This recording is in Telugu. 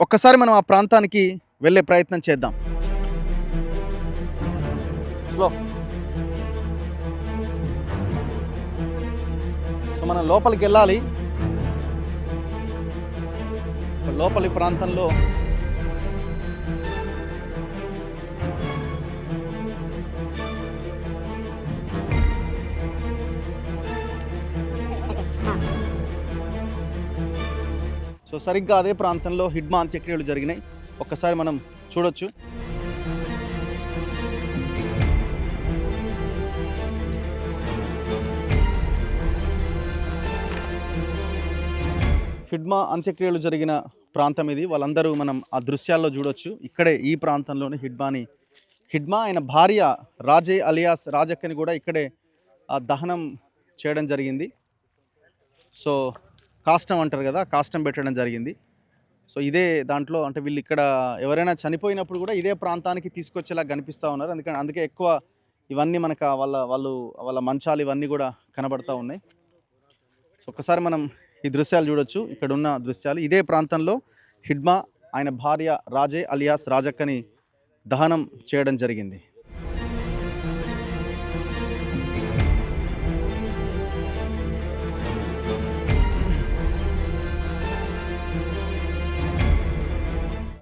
ఒక్కసారి మనం ఆ ప్రాంతానికి వెళ్ళే ప్రయత్నం చేద్దాం. స్లో. సో మనం లోపలికెళ్ళాలి. లోపలి ప్రాంతంలో సో సరిగ్గా అదే ప్రాంతంలో హిడ్మా అంత్యక్రియలు జరిగినాయి. ఒక్కసారి మనం చూడొచ్చు. హిడ్మా అంత్యక్రియలు జరిగిన ప్రాంతం ఇది. వాళ్ళందరూ మనం ఆ దృశ్యాల్లో చూడొచ్చు. ఇక్కడే ఈ ప్రాంతంలోనే హిడ్మా ఆయన భార్య రాజే అలియాస్ రాజక్కని కూడా ఇక్కడే దహనం చేయడం జరిగింది. సో కాష్టం అంటారు కదా, కాష్టం పెట్టడం జరిగింది. సో ఇదే దాంట్లో అంటే వీళ్ళు ఇక్కడ ఎవరైనా చనిపోయినప్పుడు కూడా ఇదే ప్రాంతానికి తీసుకొచ్చేలా కనిపిస్తూ ఉన్నారు. అందుకే ఎక్కువ ఇవన్నీ మనకు వాళ్ళ మంచాలు ఇవన్నీ కూడా కనబడతా ఉన్నాయి. సో ఒక్కసారి మనం ఈ దృశ్యాలు చూడొచ్చు. ఇక్కడ ఉన్న దృశ్యాలు ఇదే ప్రాంతంలో హిడ్మా ఆయన భార్య రాజే అలియాస్ రాజక్కని దహనం చేయడం జరిగింది.